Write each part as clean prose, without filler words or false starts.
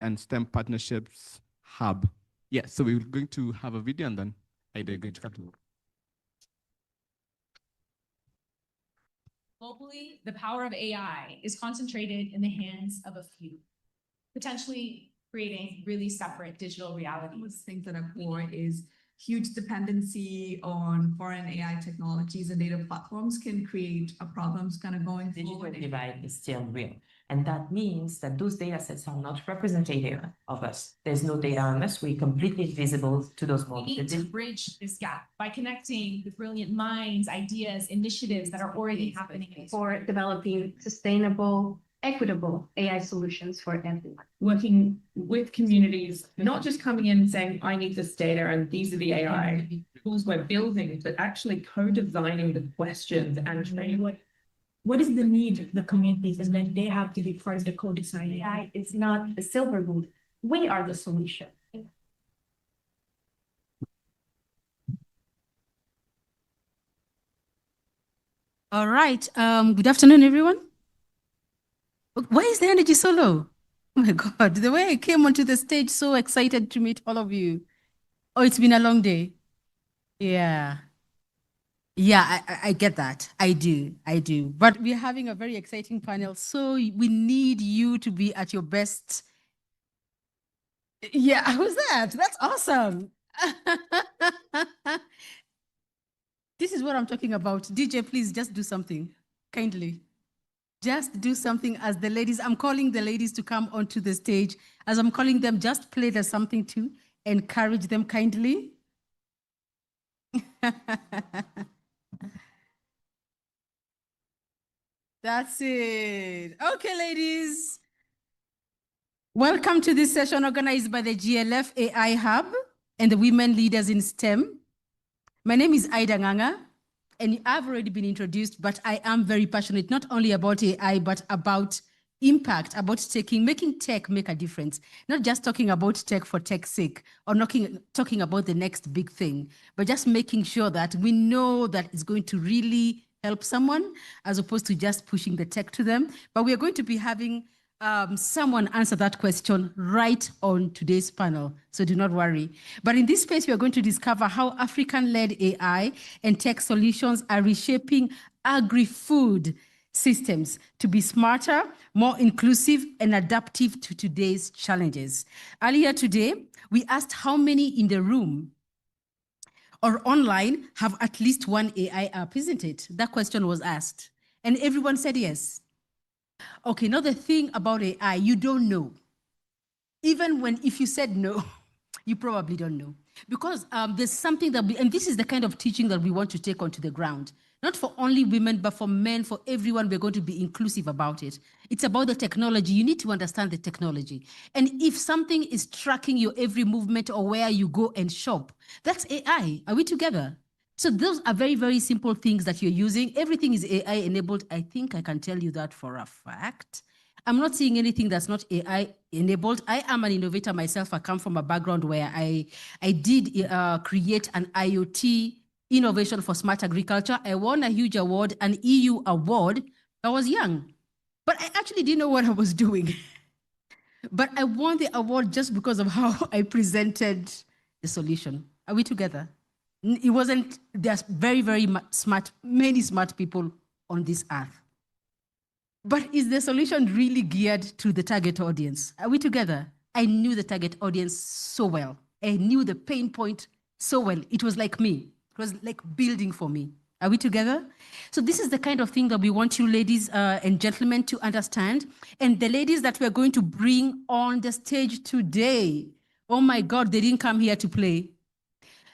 and STEM Partnerships Hub. Yeah, so we're going to have a video and then Ida going to continue. Globally, the power of AI is concentrated in the hands of a few, potentially creating really separate digital realities. Things that are core is huge dependency on foreign AI technologies and data platforms can create a problems kind of going forward. Digital divide is still real. And that means that those data sets are not representative of us. There's no data on us. We're completely visible to those models. We need to bridge this gap by connecting the brilliant minds, ideas, initiatives that are already happening for developing sustainable, equitable AI solutions for everyone. Working with communities, not just coming in and saying, I need this data and these are the AI tools we're building, but actually co-designing the questions and training. What is the need of the communities, and then they have to be part of the co-design. AI is not a silver bullet. We are the solution. All right. Good afternoon, everyone. Why is the energy so low? Oh my God, the way I came onto the stage, so excited to meet all of you. Oh, it's been a long day. Yeah. Yeah, I get that. I do. But we're having a very exciting panel, so we need you to be at your best. Yeah, who's that? That's awesome. This is what I'm talking about. DJ, please just do something, kindly. Just do something as the ladies, I'm calling the ladies to come onto the stage. As I'm calling them, just play the something to encourage them kindly. That's it. Okay, ladies. Welcome to this session organized by the GLF AI Hub and the Women Leaders in STEM. My name is Ida Nganga, and I've already been introduced, but I am very passionate, not only about AI, but about impact, about making tech make a difference. Not just talking about tech for tech's sake, or talking about the next big thing, but just making sure that we know that it's going to really help someone, as opposed to just pushing the tech to them. But we are going to be having someone answer that question right on today's panel, so do not worry. But in this space, we are going to discover how African-led AI and tech solutions are reshaping agri-food systems to be smarter, more inclusive, and adaptive to today's challenges. Earlier today, we asked how many in the room or online have at least one AI app, isn't it? That question was asked, and everyone said yes. Okay, now the thing about AI, you don't know. Even if you said no, you probably don't know. Because there's something and this is the kind of teaching that we want to take onto the ground. Not for only women, but for men, for everyone, we're going to be inclusive about it. It's about the technology. You need to understand the technology. And if something is tracking your every movement or where you go and shop, that's AI. Are we together? So those are very, very simple things that you're using. Everything is AI enabled. I think I can tell you that for a fact. I'm not seeing anything that's not AI enabled. I am an innovator myself. I come from a background where I did create an IoT innovation for smart agriculture. I won a huge award, an EU award. I was young, but I actually didn't know what I was doing. But I won the award just because of how I presented the solution. Are we together? It wasn't, there's very, very smart, many smart people on this earth. But is the solution really geared to the target audience? Are we together? I knew the target audience so well. I knew the pain point so well. It was like me. It was like building for me. Are we together? So this is the kind of thing that we want you ladies and gentlemen to understand. And the ladies that we're going to bring on the stage today, oh my God, they didn't come here to play.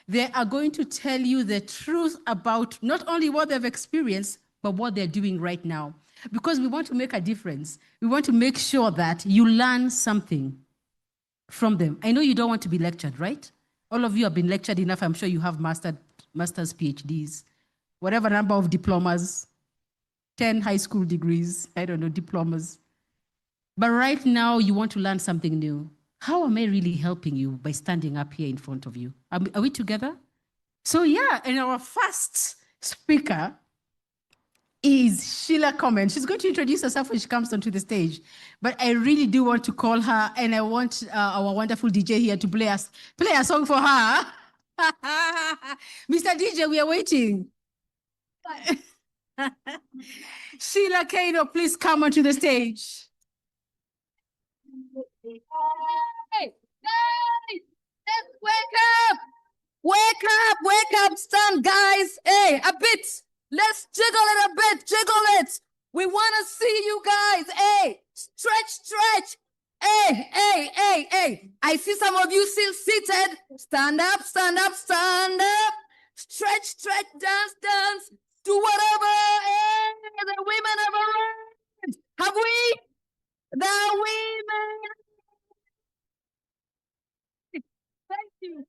They are going to tell you the truth about not only what they've experienced, but what they're doing right now. Because we want to make a difference. We want to make sure that you learn something from them. I know you don't want to be lectured, right? All of you have been lectured enough. I'm sure you have master's, PhDs, whatever number of diplomas, 10 high school degrees, I don't know, diplomas. But right now, you want to learn something new. How am I really helping you by standing up here in front of you? Are we together? So yeah, and our first speaker is Sheila Coleman. She's going to introduce herself when she comes onto the stage. But I really do want to call her, and I want our wonderful DJ here to play a song for her. Mr. DJ, we are waiting. Sheila Kano, please come onto the stage. Hey, guys, let's wake up! Wake up, stand, guys. Hey, a bit. Let's jiggle it a bit, jiggle it. We want to see you guys. Hey, stretch. Hey. I see some of you still seated. Stand up. Stretch, dance. Do whatever. Hey, the women have arrived. Have we? The women. Thank you.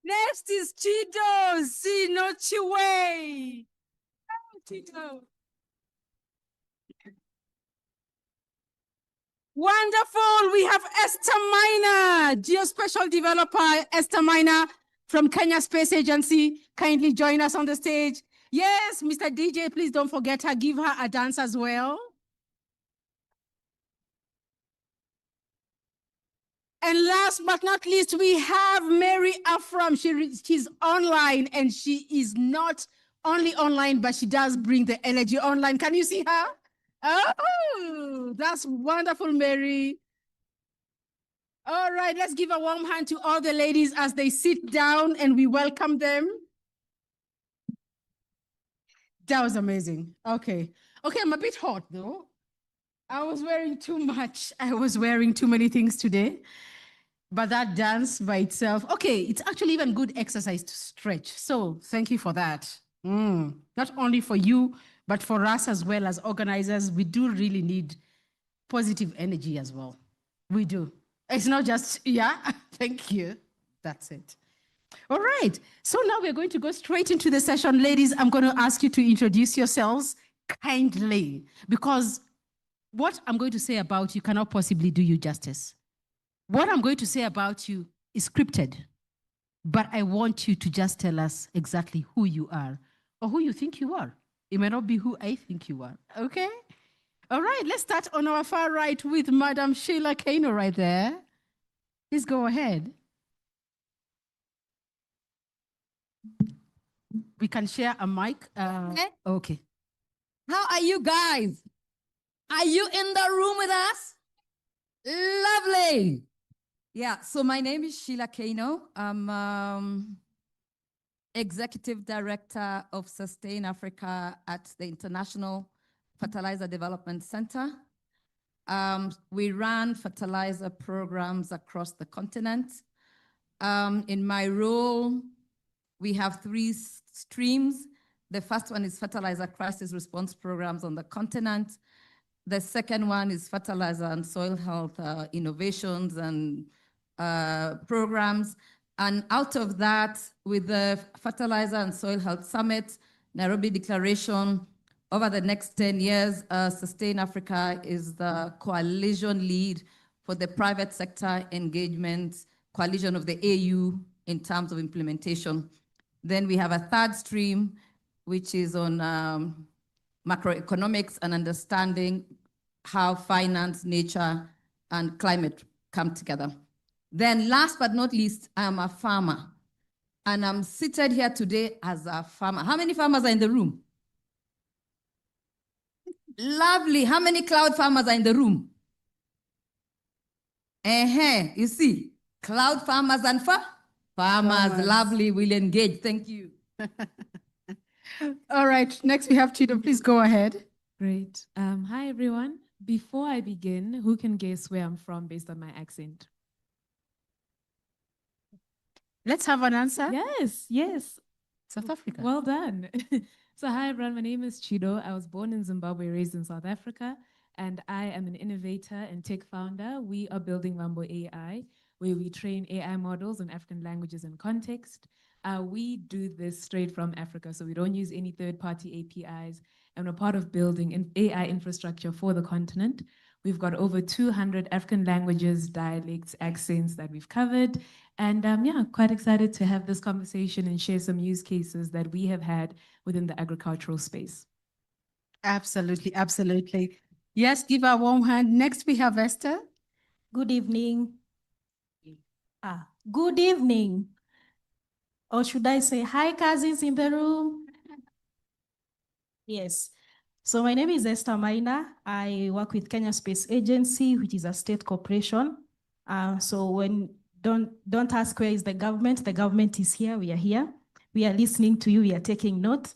Next is Chido Sinochiwe. Chido. Wonderful. We have Esther Miner, geospatial developer Esther Miner from Kenya Space Agency. Kindly join us on the stage. Yes, Mr. DJ, please don't forget her. Give her a dance as well. And last but not least, we have Mary Afram. She's online, and she is not only online, but she does bring the energy online. Can you see her? Oh, that's wonderful, Mary. All right, let's give a warm hand to all the ladies as they sit down and we welcome them. That was amazing. Okay, I'm a bit hot though. I was wearing too much. I was wearing too many things today. But that dance by itself, okay, it's actually even good exercise to stretch. So thank you for that. Not only for you, but for us as well as organizers, we do really need positive energy as well. We do. It's not just, yeah, thank you. That's it. All right. So now we're going to go straight into the session. Ladies, I'm going to ask you to introduce yourselves kindly, because what I'm going to say about you cannot possibly do you justice. What I'm going to say about you is scripted, but I want you to just tell us exactly who you are or who you think you are. It may not be who I think you are, okay? All right, let's start on our far right with Madam Sheila Kano right there. Please go ahead. We can share a mic. Okay. How are you guys? Are you in the room with us? Lovely. Yeah, so my name is Sheila Kano. I'm Executive Director of Sustain Africa at the International Fertilizer Development Center. We run fertilizer programs across the continent. In my role, we have 3 streams. The first one is fertilizer crisis response programs on the continent. The second one is fertilizer and soil health innovations and programs. And out of that, with the Fertilizer and Soil Health Summit, Nairobi Declaration, over the next 10 years, Sustain Africa is the coalition lead for the private sector engagement coalition of the AU in terms of implementation. Then we have a third stream, which is on macroeconomics and understanding how finance, nature, and climate come together. Then last but not least, I am a farmer. And I'm seated here today as a farmer. How many farmers are in the room? Lovely. How many cloud farmers are in the room? You see, cloud farmers and farmers. Lovely, we'll engage. Thank you. All right, next we have Chido. Please go ahead. Great. Hi, everyone. Before I begin, who can guess where I'm from based on my accent? Let's have an answer. Yes. South Africa. Well done. So hi, everyone. My name is Chido. I was born in Zimbabwe, raised in South Africa, and I am an innovator and tech founder. We are building Mambo AI, where we train AI models on African languages and context. We do this straight from Africa, so we don't use any third-party APIs, and we're part of building an AI infrastructure for the continent. We've got over 200 African languages, dialects, accents that we've covered. And yeah, quite excited to have this conversation and share some use cases that we have had within the agricultural space. Absolutely, absolutely. Yes, give a warm hand. Next, we have Esther. Good evening. Good evening. Or should I say hi, cousins in the room? Yes. So my name is Esther Maina. I work with Kenya Space Agency, which is a state corporation. So don't ask where is the government. The government is here. We are here. We are listening to you. We are taking notes.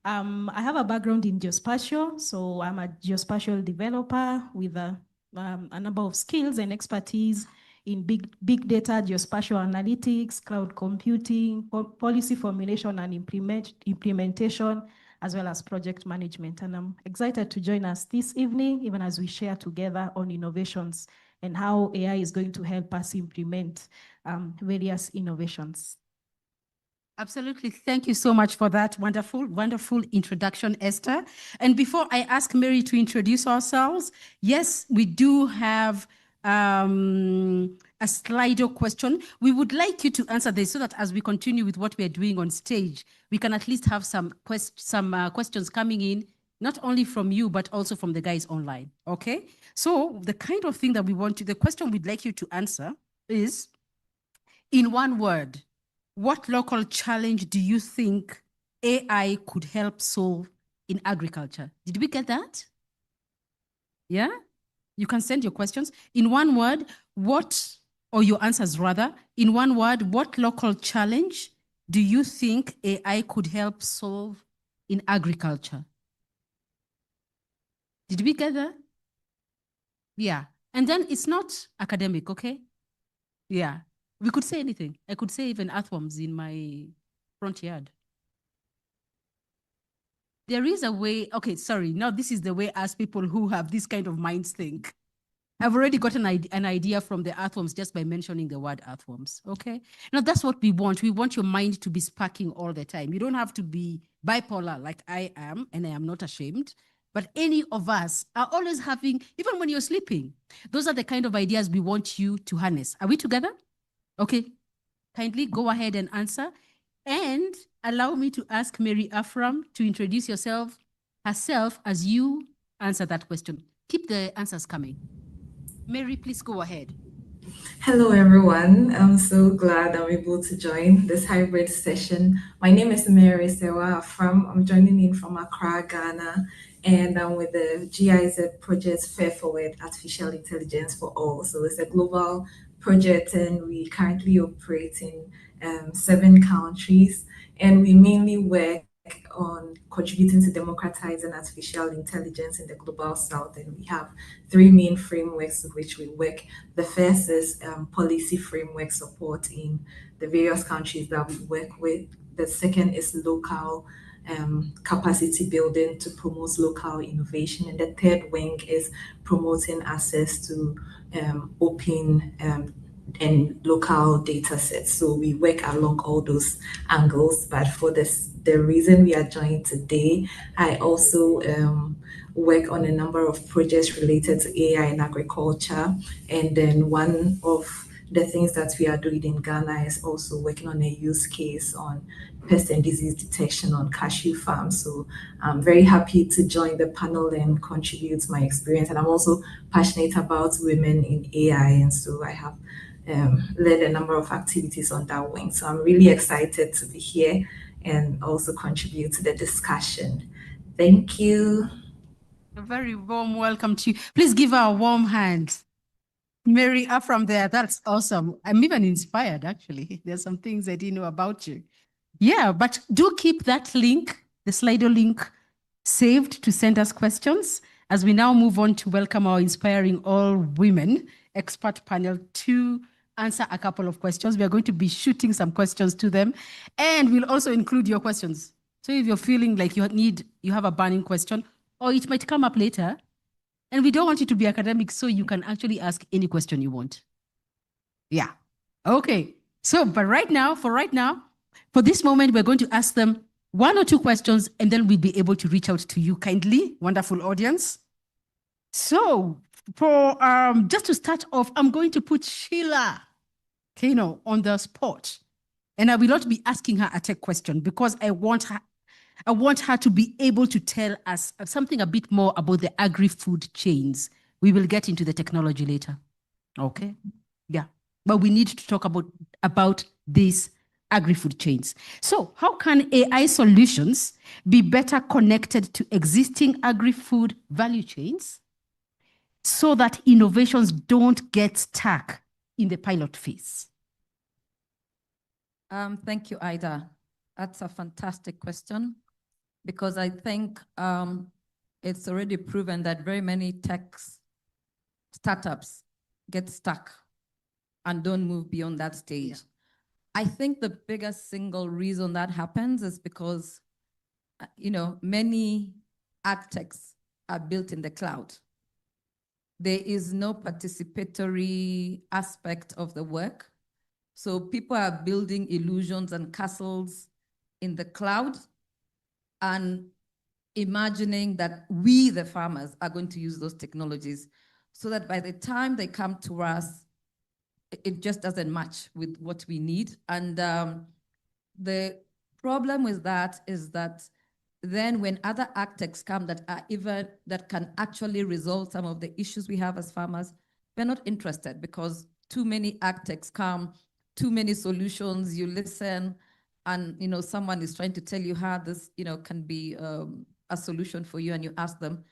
I have a background in geospatial, so I'm a geospatial developer with a number of skills and expertise in big data, geospatial analytics, cloud computing, policy formulation and implementation, as well as project management. And I'm excited to join us this evening, even as we share together on innovations and how AI is going to help us implement various innovations. Absolutely. Thank you so much for that wonderful, wonderful introduction, Esther. And before I ask Mary to introduce ourselves, yes, we do have a Slido question. We would like you to answer this so that as we continue with what we are doing on stage, we can at least have some questions coming in, not only from you, but also from the guys online, okay? So the kind of thing that we want to, the question we'd like you to answer is, in one word, what local challenge do you think AI could help solve in agriculture? Did we get that? Yeah? You can send your questions. In one word, or your answers rather, in one word, what local challenge do you think AI could help solve in agriculture? Did we get that? Yeah. And then it's not academic, okay? Yeah. We could say anything. I could say even earthworms in my front yard. There is a way, okay, sorry, now this is the way us people who have this kind of minds think. I've already got an idea from the earthworms just by mentioning the word earthworms, okay? Now that's what we want. We want your mind to be sparking all the time. You don't have to be bipolar like I am, and I am not ashamed, but any of us are always having, even when you're sleeping, those are the kind of ideas we want you to harness. Are we together? Okay, kindly go ahead and answer. And allow me to ask Mary Afram to introduce herself as you answer that question. Keep the answers coming. Mary, please go ahead. Hello, everyone. I'm so glad I'm able to join this hybrid session. My name is Mary Sewa Afram. I'm joining in from Accra, Ghana, and I'm with the GIZ project Fair Forward Artificial Intelligence for All. So it's a global project, and we currently operate in 7 countries, and we mainly work on contributing to democratizing artificial intelligence in the global south. And we have 3 main frameworks of which we work. The first is policy framework support in the various countries that we work with. The second is local capacity building to promote local innovation. And the third wing is promoting access to open and local data sets. So we work along all those angles. But for the reason we are joined today, I also work on a number of projects related to AI in agriculture. And then one of the things that we are doing in Ghana is also working on a use case on pest and disease detection on cashew farms. So I'm very happy to join the panel and contribute my experience. And I'm also passionate about women in AI. And so I have led a number of activities on that wing. So I'm really excited to be here and also contribute to the discussion. Thank you. A very warm welcome to you. Please give her a warm hand. Mary Afram there, that's awesome. I'm even inspired, actually. There's some things I didn't know about you. Yeah, but do keep that link, the Slido link, saved to send us questions as we now move on to welcome our inspiring all-women expert panel to answer a couple of questions. We are going to be shooting some questions to them, and we'll also include your questions. So if you're feeling like you have a burning question, or it might come up later, and we don't want you to be academic, so you can actually ask any question you want. Yeah. Okay. So, but for this moment, we're going to ask them 1 or 2 questions, and then we'll be able to reach out to you kindly, wonderful audience. So for just to start off, I'm going to put Sheila Kano on the spot. And I will not be asking her a tech question because I want her to be able to tell us something a bit more about the agri-food chains. We will get into the technology later. Okay? Yeah. But we need to talk about these agri-food chains. So how can AI solutions be better connected to existing agri-food value chains so that innovations don't get stuck in the pilot phase? Thank you, Ida. That's a fantastic question because I think it's already proven that very many tech startups get stuck and don't move beyond that stage. Yeah. I think the biggest single reason that happens is because, many agtechs are built in the cloud. There is no participatory aspect of the work. So people are building illusions and castles in the cloud and imagining that we, the farmers, are going to use those technologies so that by the time they come to us, it just doesn't match with what we need. And the problem with that is that then when other agtechs come that can actually resolve some of the issues we have as farmers, we're not interested because too many agtechs come, too many solutions, you listen, and someone is trying to tell you how this can be a solution for you, and you ask them,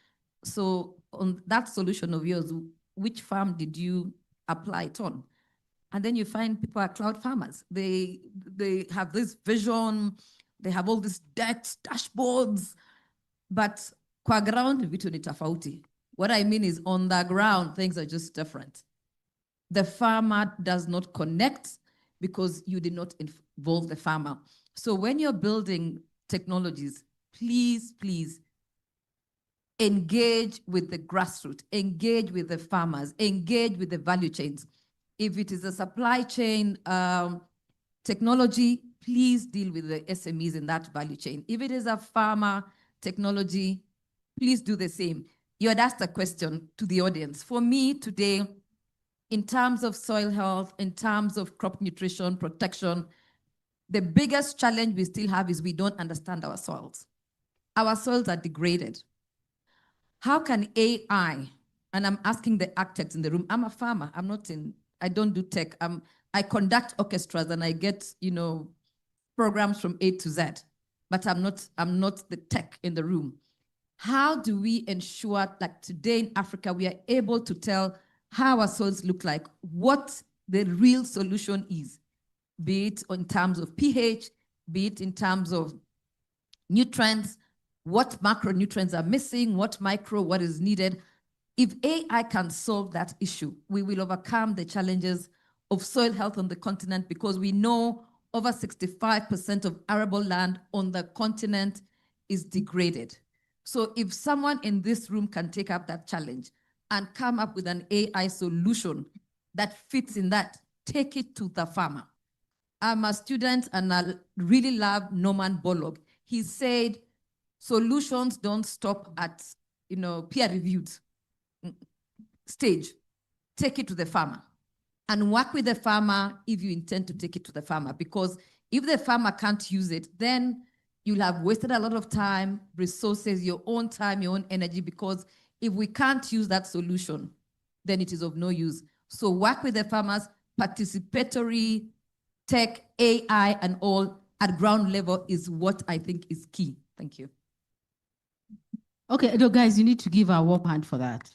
so on that solution of yours, which farm did you apply it on? And then you find people are cloud farmers. They have this vision, they have all these decks, dashboards, but kwa ground vitu ni tofauti. What I mean is on the ground, things are just different. The farmer does not connect because you did not involve the farmer. So when you're building technologies, please, please engage with the grassroots, engage with the farmers, engage with the value chains. If it is a supply chain technology, please deal with the SMEs in that value chain. If it is a farmer technology, please do the same. You had asked a question to the audience. For me today, in terms of soil health, in terms of crop nutrition, protection, the biggest challenge we still have is we don't understand our soils. Our soils are degraded. How can AI, and I'm asking the architects in the room, I'm a farmer, I don't do tech. I conduct orchestras and I get, programs from A to Z, but I'm not the tech in the room. How do we ensure that today in Africa, we are able to tell how our soils look like, what the real solution is, be it in terms of pH, be it in terms of nutrients, what macronutrients are missing, what is needed. If AI can solve that issue, we will overcome the challenges of soil health on the continent because we know over 65% of arable land on the continent is degraded. So if someone in this room can take up that challenge and come up with an AI solution that fits in that, take it to the farmer. I'm a student and I really love Norman Borlaug. He said, solutions don't stop at peer-reviewed stage. Take it to the farmer and work with the farmer if you intend to take it to the farmer, because if the farmer can't use it, then you'll have wasted a lot of time, resources, your own time, your own energy, because if we can't use that solution, then it is of no use. So work with the farmers, participatory tech, AI, and all at ground level is what I think is key. Thank you. Okay, guys, you need to give a warm hand for that.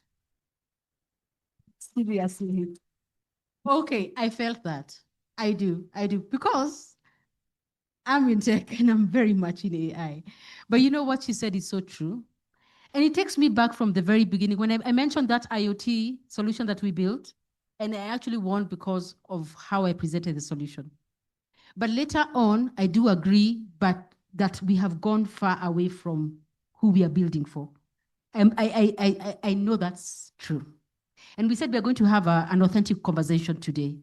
Seriously. Okay, I felt that. I do, because I'm in tech and I'm very much in AI. But you know what she said is so true. And it takes me back from the very beginning when I mentioned that IoT solution that we built, and I actually won because of how I presented the solution. But later on, I do agree, but that we have gone far away from who we are building for. I know that's true. And we said we're going to have an authentic conversation today.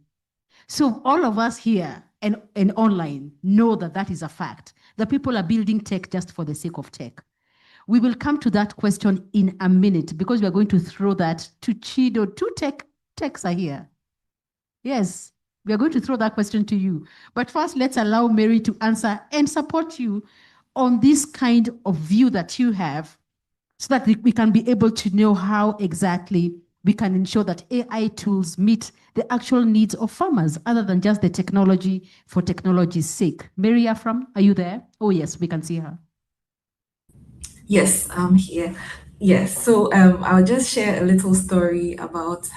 So all of us here and online know that that is a fact, that people are building tech just for the sake of tech. We will come to that question in a minute because we are going to throw that to Chido. Two techs are here. Yes, we are going to throw that question to you. But first, let's allow Mary to answer and support you on this kind of view that you have so that we can be able to know how exactly we can ensure that AI tools meet the actual needs of farmers other than just the technology for technology's sake. Mary Afram, are you there? Oh, yes, we can see her. Yes, I'm here. Yes, so I'll just share a little story about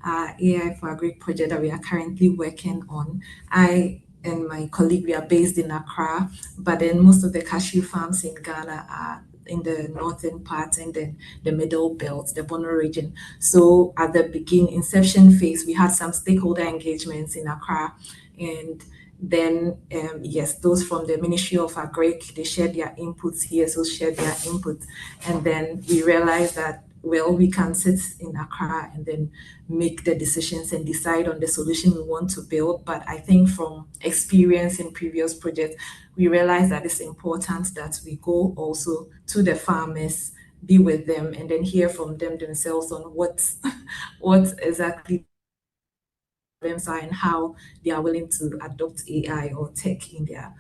our AI for Agri project that we are currently working on. I and my colleague, we are based in Accra, but then most of the cashew farms in Ghana are in the northern part and then the middle belt, the Bono region. So at the inception phase, we had some stakeholder engagements in Accra, and then yes, those from the Ministry of Agri, they shared their inputs here, so shared their input. And then we realized that, well, we can sit in Accra and then make the decisions and decide on the solution we want to build. But I think from experience in previous projects, we realized that it's important that we go also to the farmers, be with them, and then hear from them themselves on what exactly are and how they are willing to adopt AI or tech in their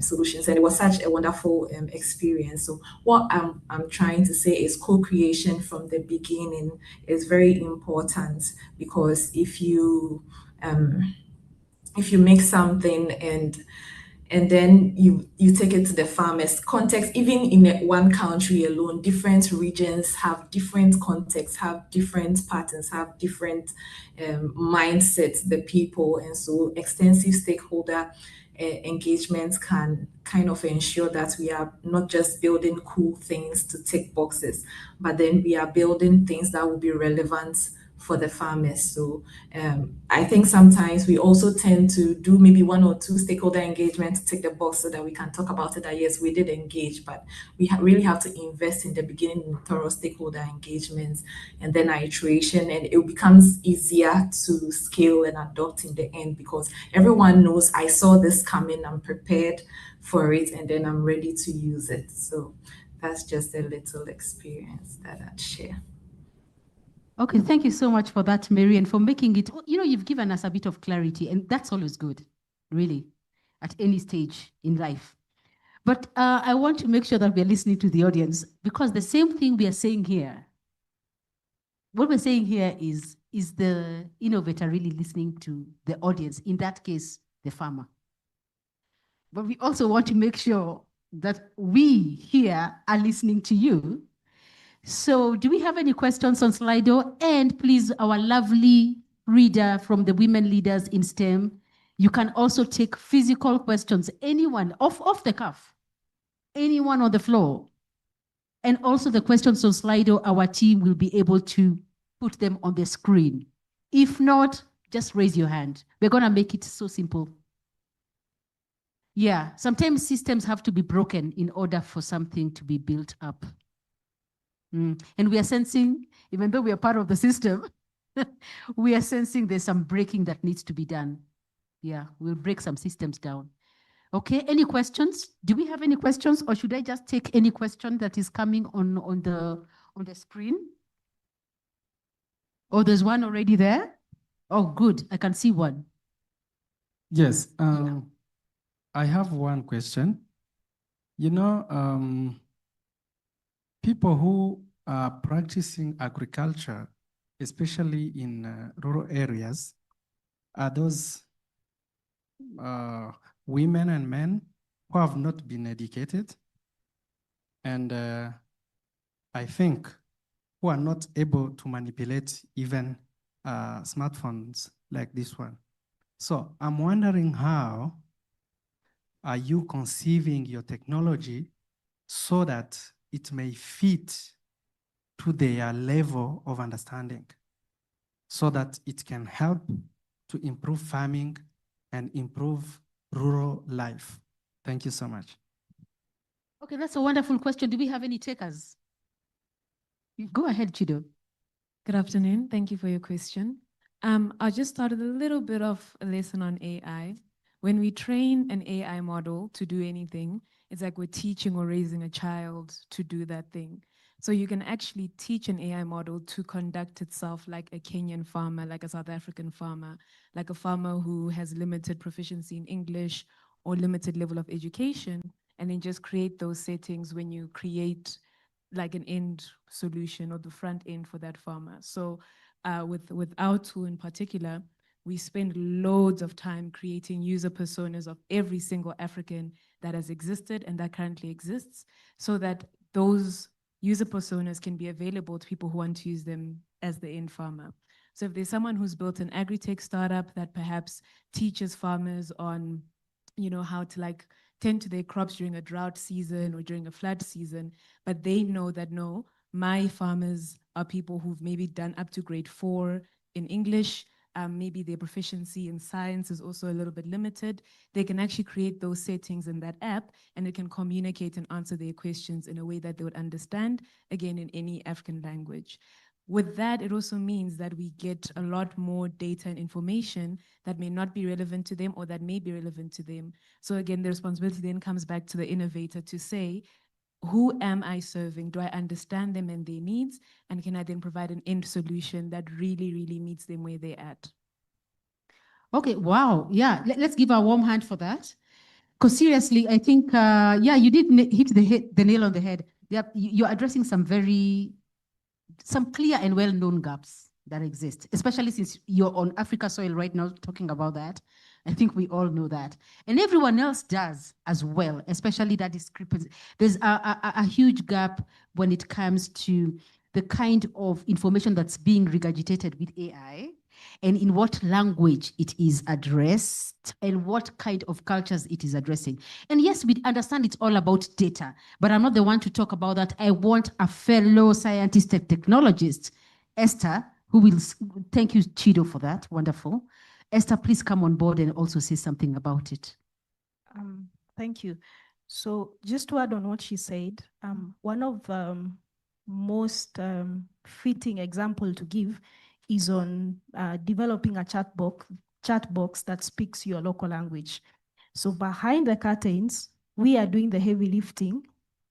solutions. And it was such a wonderful experience. So what I'm trying to say is co-creation from the beginning is very important, because if you make something and then you take it to the farmers context, even in one country alone, different regions have different contexts, have different patterns, have different mindsets, the people. And so extensive stakeholder engagements can kind of ensure that we are not just building cool things to tick boxes, but then we are building things that will be relevant for the farmers. So I think sometimes we also tend to do maybe one or two stakeholder engagements to tick the box so that we can talk about it that yes, we did engage, but we really have to invest in the beginning in thorough stakeholder engagements and then our iteration, and it becomes easier to scale and adopt in the end because everyone knows I saw this coming, I'm prepared for it, and then I'm ready to use it. So that's just a little experience that I'd share. Okay, thank you so much for that, Mary, and for making it, you've given us a bit of clarity, and that's always good, really, at any stage in life. But I want to make sure that we're listening to the audience, because the same thing we are saying here, what we're saying here is the innovator really listening to the audience, in that case, the farmer. But we also want to make sure that we here are listening to you. So do we have any questions on Slido? And please, our lovely reader from the Women Leaders in STEM, you can also take physical questions, anyone off the cuff, anyone on the floor. And also the questions on Slido, our team will be able to put them on the screen. If not, just raise your hand. We're gonna make it so simple. Yeah, sometimes systems have to be broken in order for something to be built up. And we are sensing, even though we are part of the system, we are sensing there's some breaking that needs to be done. Yeah, we'll break some systems down. Okay, any questions? Do we have any questions, or should I just take any question that is coming on the screen? Oh, there's one already there? Oh, good, I can see one. Yes, I have one question. People who are practicing agriculture, especially in rural areas, are those women and men who have not been educated, and I think who are not able to manipulate even smartphones like this one. So I'm wondering, how are you conceiving your technology so that it may fit to their level of understanding, so that it can help to improve farming and improve rural life? Thank you so much. Okay, that's a wonderful question. Do we have any takers? Go ahead, Chido. Good afternoon. Thank you for your question. I'll just start with a little bit of a lesson on AI. When we train an AI model to do anything, it's like we're teaching or raising a child to do that thing. So you can actually teach an AI model to conduct itself like a Kenyan farmer, like a South African farmer, like a farmer who has limited proficiency in English or limited level of education, and then just create those settings when you create like an end solution or the front end for that farmer. So with our tool in particular, we spend loads of time creating user personas of every single African that has existed and that currently exists, so that those user personas can be available to people who want to use them as the end farmer. So if there's someone who's built an agri-tech startup that perhaps teaches farmers on, you know, how to like tend to their crops during a drought season or during a flood season, but they know that no, my farmers are people who've maybe done up to grade 4 in English, maybe their proficiency in science is also a little bit limited. They can actually create those settings in that app, and it can communicate and answer their questions in a way that they would understand, again, in any African language. With that, it also means that we get a lot more data and information that may not be relevant to them or that may be relevant to them. So again, the responsibility then comes back to the innovator to say, who am I serving? Do I understand them and their needs? And can I then provide an end solution that really, really meets them where they're at? Okay, wow. Yeah, let's give a warm hand for that. Because seriously, I think, yeah, you did hit the nail on the head. Yep, you're addressing some clear and well-known gaps that exist, especially since you're on Africa soil right now talking about that. I think we all know that. And everyone else does as well, especially that discrepancy. There's a huge gap when it comes to the kind of information that's being regurgitated with AI and in what language it is addressed and what kind of cultures it is addressing. And yes, we understand it's all about data, but I'm not the one to talk about that. I want a fellow scientist and technologist, Esther, who will, thank you, Chido, for that. Wonderful. Esther, please come on board and also say something about it. Thank you. So just to add on what she said, one of most fitting example to give is on developing a chat box that speaks your local language. So behind the curtains, we are doing the heavy lifting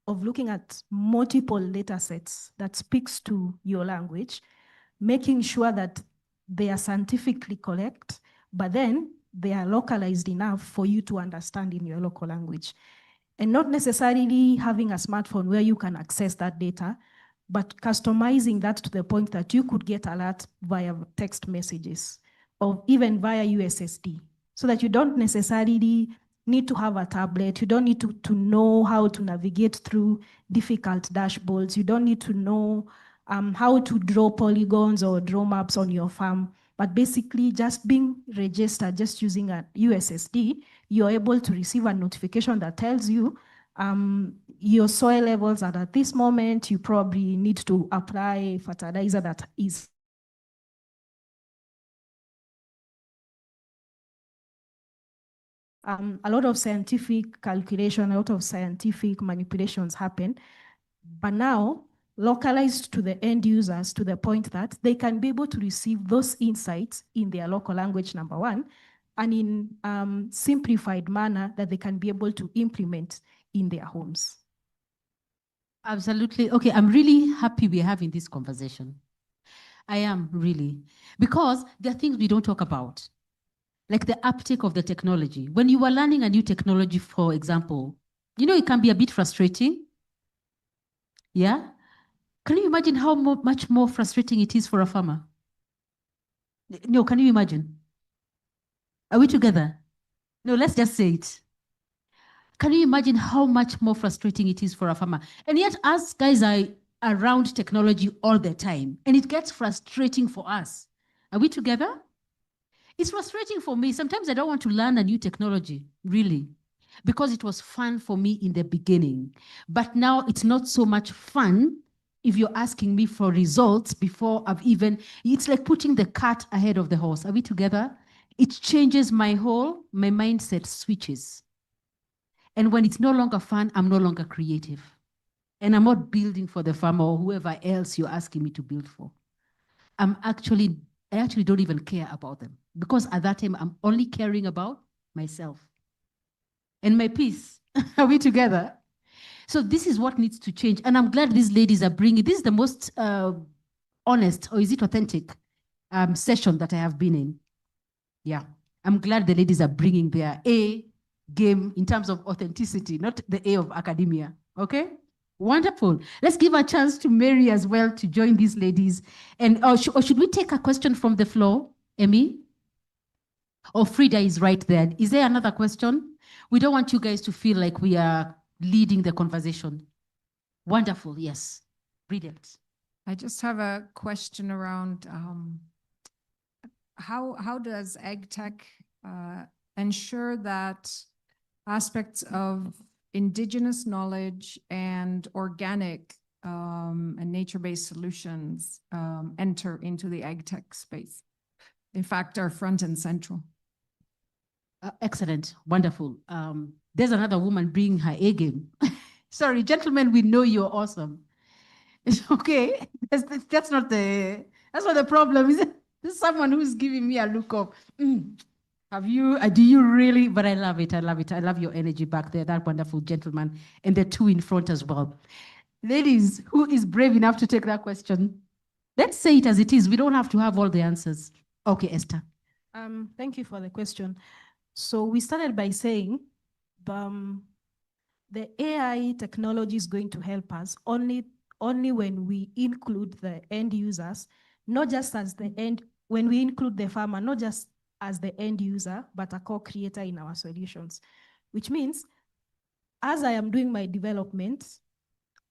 of looking at multiple data sets that speaks to your language, making sure that they are scientifically correct, but then they are localized enough for you to understand in your local language. And not necessarily having a smartphone where you can access that data, but customizing that to the point that you could get alert via text messages or even via USSD, so that you don't necessarily need to have a tablet. You don't need to know how to navigate through difficult dashboards. You don't need to know how to draw polygons or draw maps on your farm. But basically just being registered, just using a USSD, you're able to receive a notification that tells you your soil levels are at this moment. You probably need to apply fertilizer that is a lot of scientific calculation, a lot of scientific manipulations happen, but now localized to the end users to the point that they can be able to receive those insights in their local language, number one, and in simplified manner that they can be able to implement in their homes. Absolutely. Okay, I'm really happy we're having this conversation. I am really, because there are things we don't talk about, like the uptake of the technology. When you are learning a new technology, for example, you know, it can be a bit frustrating. Yeah? Can you imagine how much more frustrating it is for a farmer? No, can you imagine? Are we together? No, let's just say it. Can you imagine how much more frustrating it is for a farmer? And yet us guys are around technology all the time, and it gets frustrating for us. Are we together? It's frustrating for me. Sometimes I don't want to learn a new technology, really, because it was fun for me in the beginning. But now it's not so much fun if you're asking me for results before I've even, it's like putting the cart ahead of the horse. Are we together? It changes my mindset switches. And when it's no longer fun, I'm no longer creative. And I'm not building for the farmer or whoever else you're asking me to build for. I actually don't even care about them, because at that time I'm only caring about myself, and my peace. Are we together? So this is what needs to change. And I'm glad these ladies are bringing, this is the most honest, or is it authentic, session that I have been in. Yeah, I'm glad the ladies are bringing their A game in terms of authenticity, not the A of academia, okay? Wonderful. Let's give a chance to Mary as well to join these ladies. And or should we take a question from the floor, Emmy? Or Frida is right there. Is there another question? We don't want you guys to feel like we are leading the conversation. Wonderful, yes. Brilliant. I just have a question around how does agri-tech ensure that aspects of indigenous knowledge and organic and nature-based solutions enter into the agri-tech space? In fact, are front and central. Excellent, wonderful. There's another woman bringing her A game. Sorry, gentlemen, we know you're awesome. It's okay. That's not the problem, is it? There's someone who's giving me a look of, do you really? But I love it, I love it. I love your energy back there, that wonderful gentleman, and the two in front as well. Ladies, who is brave enough to take that question? Let's say it as it is. We don't have to have all the answers. Okay, Esther. Thank you for the question. So we started by saying the AI technology is going to help us only when we include the end users, not just as the end, when we include the farmer, not just as the end user, but a co-creator in our solutions, which means as I am doing my development,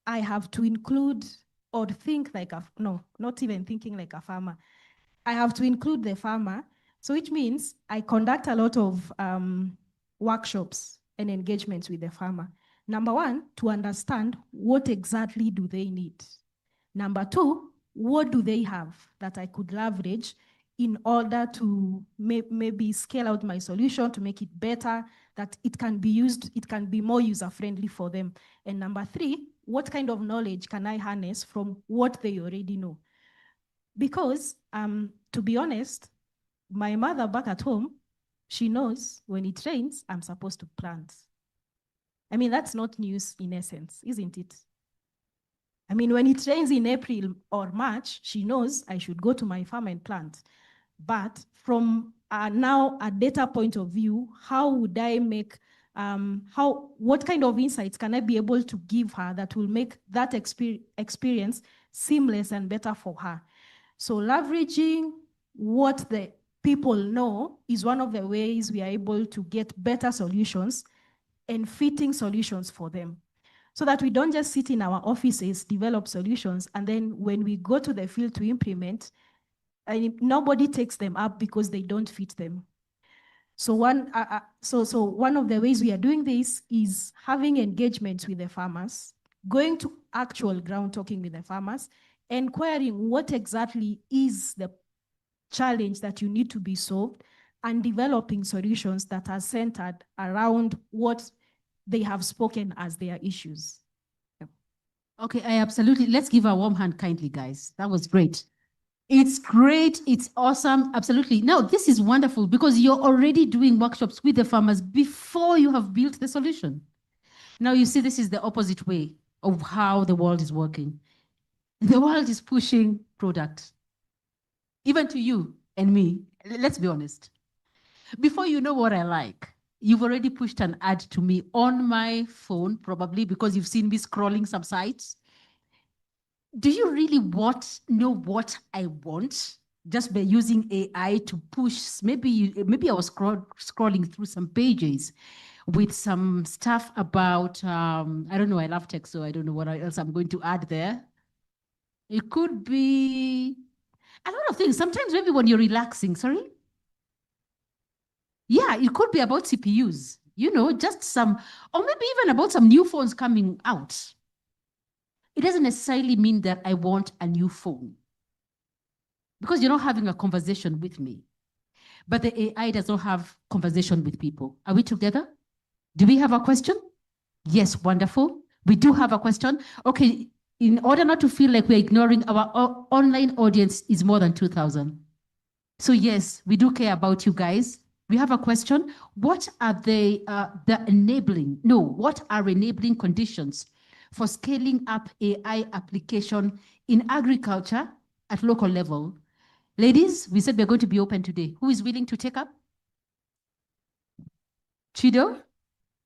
I have to include or think like not even thinking like a farmer. I have to include the farmer. So which means I conduct a lot of workshops and engagements with the farmer. Number one, to understand what exactly do they need. Number two, what do they have that I could leverage in order to maybe scale out my solution to make it better, that it can be used, it can be more user-friendly for them. And number three, what kind of knowledge can I harness from what they already know? Because to be honest, my mother back at home, she knows when it rains, I'm supposed to plant. I mean, that's not news in essence, isn't it? I mean, when it rains in April or March, she knows I should go to my farm and plant. But from now a data point of view, how would I make, what kind of insights can I be able to give her that will make that experience seamless and better for her? So leveraging what the people know is one of the ways we are able to get better solutions and fitting solutions for them, so that we don't just sit in our offices, develop solutions, and then when we go to the field to implement, nobody takes them up because they don't fit them. So one of the ways we are doing this is having engagements with the farmers, going to actual ground talking with the farmers, inquiring what exactly is the challenge that you need to be solved, and developing solutions that are centered around what they have spoken as their issues. Yeah. Okay, I absolutely, let's give a warm hand kindly, guys. That was great. It's great, it's awesome, absolutely. Now, this is wonderful because you're already doing workshops with the farmers before you have built the solution. Now, you see, this is the opposite way of how the world is working. The world is pushing product, even to you and me. Let's be honest. Before you know what I like, you've already pushed an ad to me on my phone, probably because you've seen me scrolling some sites. Do you really know what I want just by using AI to push? Maybe I was scrolling through some pages with some stuff about, I don't know, I love tech, so I don't know what else I'm going to add there. It could be a lot of things. Sometimes maybe when you're relaxing, sorry? Yeah, it could be about CPUs, just some, or maybe even about some new phones coming out. It doesn't necessarily mean that I want a new phone because you're not having a conversation with me. But the AI does not have conversation with people. Are we together? Do we have a question? Yes, wonderful. We do have a question. Okay, in order not to feel like we're ignoring our online audience is more than 2,000. So yes, we do care about you guys. We have a question. What are what are enabling conditions for scaling up AI application in agriculture at local level? Ladies, we said we're going to be open today. Who is willing to take up? Chido?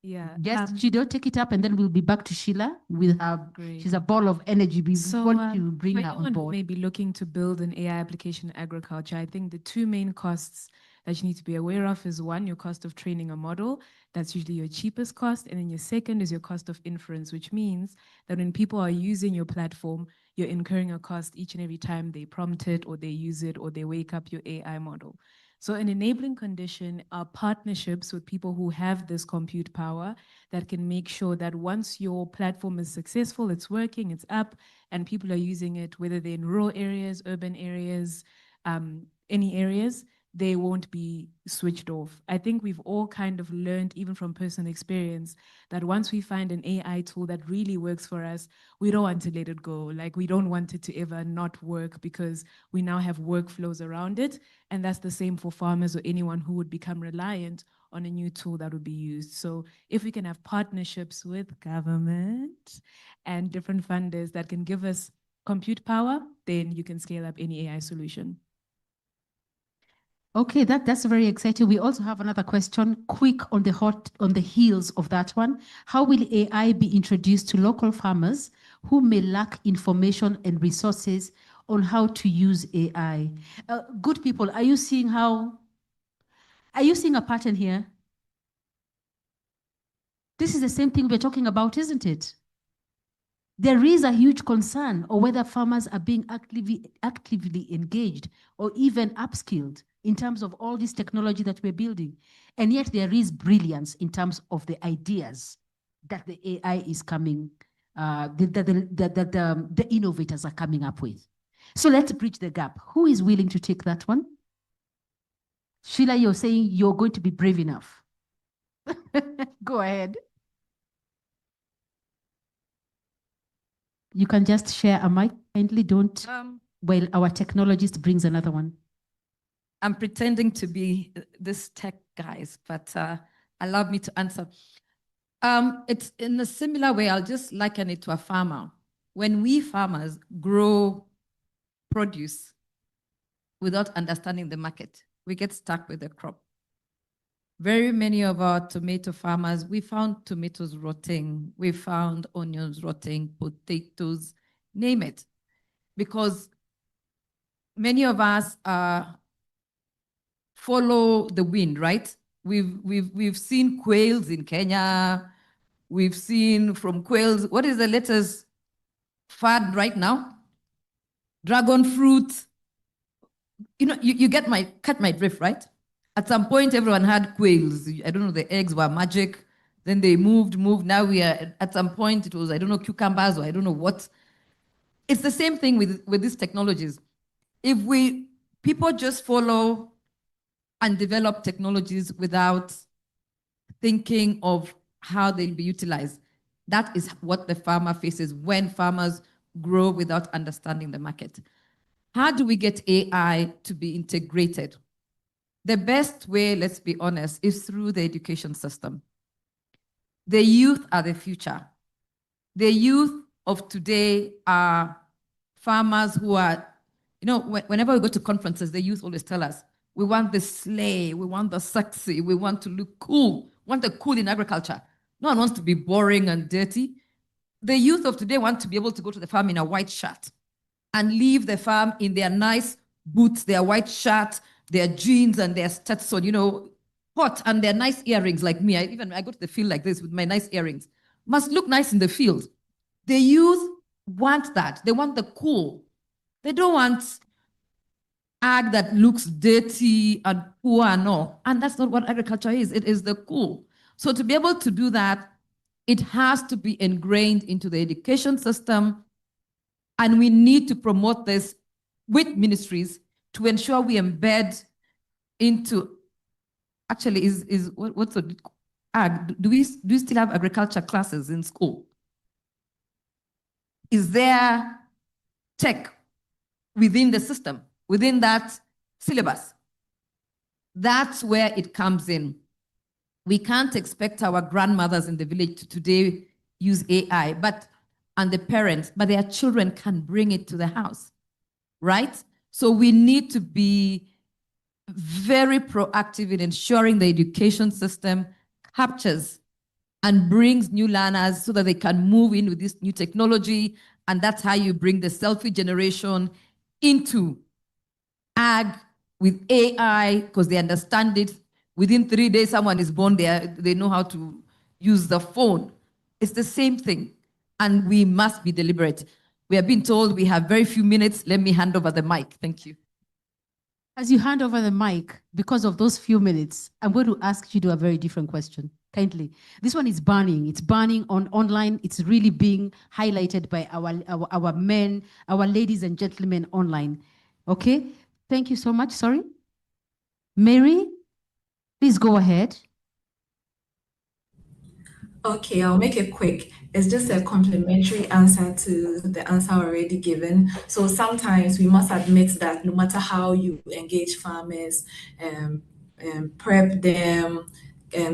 Yeah. Yes, Chido, take it up, and then we'll be back to Sheila with her. Great. She's a ball of energy. We want to for bring her on anyone who board. may be looking to build an AI application in agriculture, I think the two main costs that you need to be aware of is one, your cost of training a model. That's usually your cheapest cost. And then your second is your cost of inference, which means that when people are using your platform, you're incurring a cost each and every time they prompt it or they use it or they wake up your AI model. So an enabling condition are partnerships with people who have this compute power that can make sure that once your platform is successful, it's working, it's up, and people are using it, whether they're in rural areas, urban areas, any areas, they won't be switched off. I think we've all kind of learned, even from personal experience, that once we find an AI tool that really works for us, we don't want to let it go. Like, we don't want it to ever not work because we now have workflows around it. And that's the same for farmers or anyone who would become reliant on a new tool that would be used. So if we can have partnerships with government and different funders that can give us compute power, then you can scale up any AI solution. Okay, that's very exciting. We also have another question, quick on the heels of that one. How will AI be introduced to local farmers who may lack information and resources on how to use AI? Good people, are you seeing a pattern here? This is the same thing we're talking about, isn't it? There is a huge concern on whether farmers are being actively engaged or even upskilled in terms of all this technology that we're building. And yet there is brilliance in terms of the ideas that the AI is coming, the innovators are coming up with. So let's bridge the gap. Who is willing to take that one? Sheila, you're saying you're going to be brave enough. Go ahead. You can just share a mic. Kindly don't, while our technologist brings another one. I'm pretending to be this tech guys, but allow me to answer. It's in a similar way, I'll just liken it to a farmer. When we farmers grow produce without understanding the market, we get stuck with the crop. Very many of our tomato farmers, we found tomatoes rotting, we found onions rotting, potatoes, name it. Because many of us follow the wind, right? We've seen quails in Kenya. We've seen from quails, what is the latest fad right now? Dragon fruit. You know, you cut my drift, right? At some point, everyone had quails. I don't know, the eggs were magic. Then they moved. Now we are, at some point, it was, I don't know, cucumbers or I don't know what. It's the same thing with these technologies. If people just follow and develop technologies without thinking of how they'll be utilized, that is what the farmer faces when farmers grow without understanding the market. How do we get AI to be integrated? The best way, let's be honest, is through the education system. The youth are the future. The youth of today are farmers who are, you know, whenever we go to conferences, the youth always tell us, we want the slay, we want the sexy, we want to look cool, we want the cool in agriculture. No one wants to be boring and dirty. The youth of today want to be able to go to the farm in a white shirt and leave the farm in their nice boots, their white shirt, their jeans and their Stetson, you know, hot, and their nice earrings like me. I go to the field like this with my nice earrings. Must look nice in the field. The youth want that. They want the cool. They don't want ag that looks dirty and poor and all. And that's not what agriculture is. It is the cool. So to be able to do that, it has to be ingrained into the education system. And we need to promote this with ministries to ensure we embed into, actually, what's the ag? Do we still have agriculture classes in school? Is there tech within the system, within that syllabus? That's where it comes in. We can't expect our grandmothers in the village to today use AI, and the parents, but their children can bring it to the house, right? So we need to be very proactive in ensuring the education system captures and brings new learners so that they can move in with this new technology. And that's how you bring the selfie generation into ag with AI, because they understand it. Within 3 days, someone is born there, they know how to use the phone. It's the same thing. And we must be deliberate. We have been told we have very few minutes. Let me hand over the mic. Thank you. As you hand over the mic, because of those few minutes, I'm going to ask you to a very different question. Kindly. This one is burning. It's burning online. It's really being highlighted by our men, our ladies and gentlemen online. Okay? Thank you so much. Sorry. Mary, please go ahead. Okay, I'll make it quick. It's just a complementary answer to the answer already given. So sometimes we must admit that no matter how you engage farmers, prep them,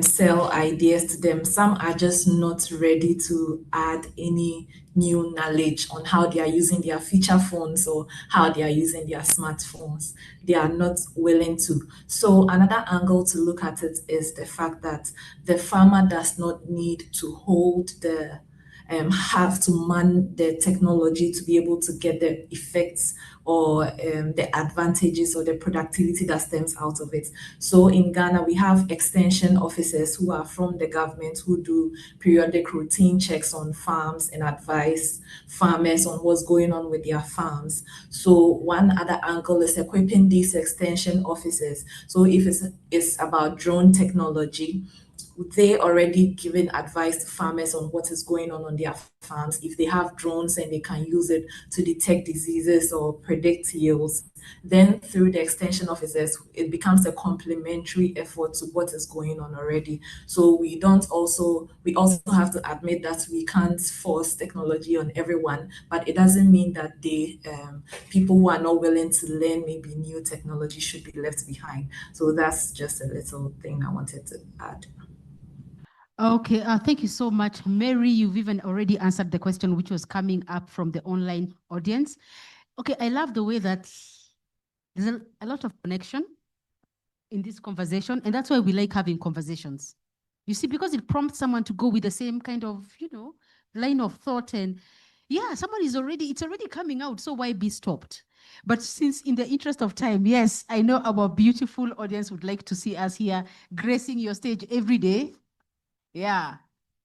sell ideas to them, some are just not ready to add any new knowledge on how they are using their feature phones or how they are using their smartphones. They are not willing to. So another angle to look at it is the fact that the farmer does not need to hold the have to man the technology to be able to get the effects or the advantages or the productivity that stems out of it. So in Ghana, we have extension officers who are from the government who do periodic routine checks on farms and advise farmers on what's going on with their farms. So one other angle is equipping these extension officers. So if it's about drone technology, they already giving advice to farmers on what is going on their farms. If they have drones and they can use it to detect diseases or predict yields, then through the extension officers, it becomes a complementary effort to what is going on already. So we also have to admit that we can't force technology on everyone, but it doesn't mean that people who are not willing to learn maybe new technology should be left behind. So that's just a little thing I wanted to add. Okay, thank you so much, Mary. You've even already answered the question which was coming up from the online audience. Okay, I love the way that there's a lot of connection in this conversation, and that's why we like having conversations. You see, because it prompts someone to go with the same kind of, line of thought, and yeah, it's already coming out, so why be stopped? But since in the interest of time, yes, I know our beautiful audience would like to see us here gracing your stage every day. Yeah,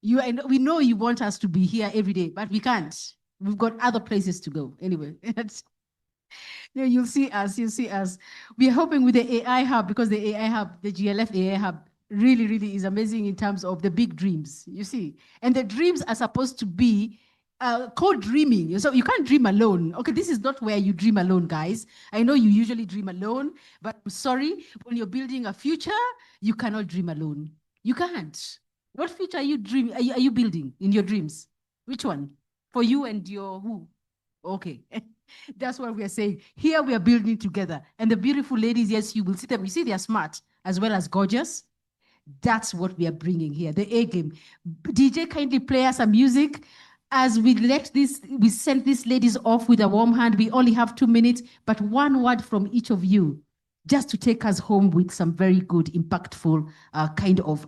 we know you want us to be here every day, but we can't. We've got other places to go. Anyway, you'll see us. We are hoping with the AI Hub, because the AI Hub, the GLF AI Hub, really, really is amazing in terms of the big dreams, you see. And the dreams are supposed to be co-dreaming. So you can't dream alone. Okay, this is not where you dream alone, guys. I know you usually dream alone, but I'm sorry, when you're building a future, you cannot dream alone. You can't. What future are you building in your dreams? Which one? For you and your who? Okay. That's what we are saying. Here we are building together. And the beautiful ladies, yes, you will see them. You see they are smart as well as gorgeous. That's what we are bringing here, the A game. DJ, kindly play us some music. As we send these ladies off with a warm hand. We only have 2 minutes, but one word from each of you, just to take us home with some very good, impactful kind of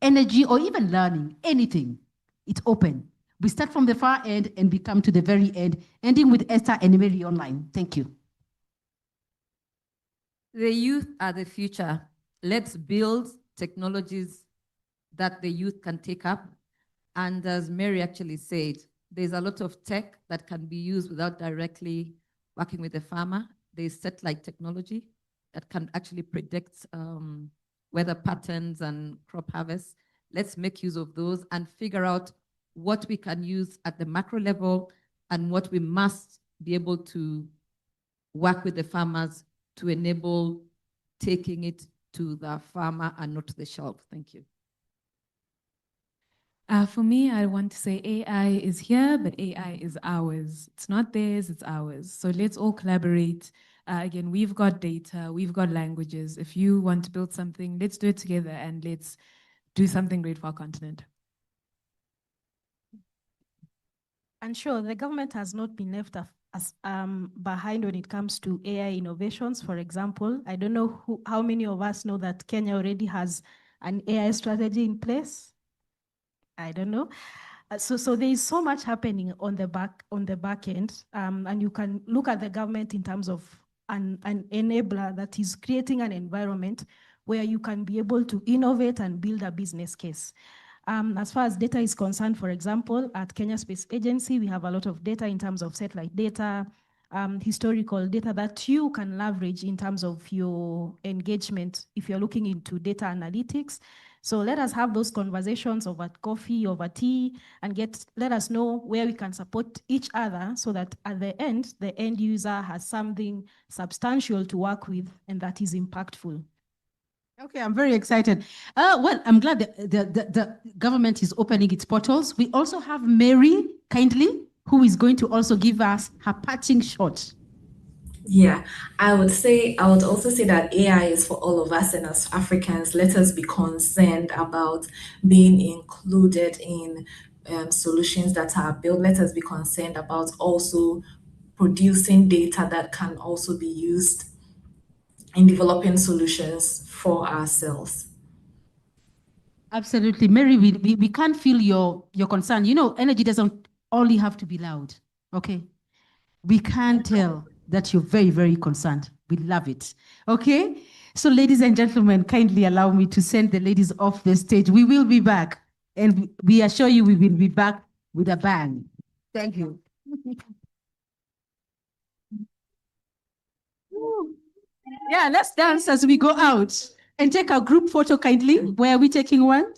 energy or even learning, anything. It's open. We start from the far end and we come to the very end, ending with Esther and Mary online. Thank you. The youth are the future. Let's build technologies that the youth can take up. And as Mary actually said, there's a lot of tech that can be used without directly working with the farmer. There's satellite technology that can actually predict weather patterns and crop harvest. Let's make use of those and figure out what we can use at the macro level and what we must be able to work with the farmers to enable taking it to the farmer and not to the shelf. Thank you. For me, I want to say AI is here, but AI is ours. It's not theirs, it's ours. So let's all collaborate Again, we've got data, we've got languages. If you want to build something, let's do it together and let's do something great for our continent. And sure, the government has not been left behind when it comes to AI innovations. For example, I don't know how many of us know that Kenya already has an AI strategy in place. I don't know. So there is so much happening on the back end, and you can look at the government in terms of an enabler that is creating an environment where you can be able to innovate and build a business case. As far as data is concerned, for example, at Kenya Space Agency, we have a lot of data in terms of satellite data, historical data that you can leverage in terms of your engagement if you're looking into data analytics. So let us have those conversations over coffee, over tea, and let us know where we can support each other so that at the end user has something substantial to work with and that is impactful. Okay, I'm very excited. Well, I'm glad the government is opening its portals. We also have Mary, kindly, who is going to also give us her parting shot. Yeah, I would also say that AI is for all of us, and as Africans, let us be concerned about being included in solutions that are built. Let us be concerned about also producing data that can also be used in developing solutions for ourselves. Absolutely. Mary, we can't feel your concern. You know, energy doesn't only have to be loud, okay? We can tell that you're very, very concerned. We love it, okay? So ladies and gentlemen, kindly allow me to send the ladies off the stage. We will be back, and we assure you we will be back with a bang. Thank you. Yeah, let's dance as we go out and take a group photo kindly. Where are we taking one?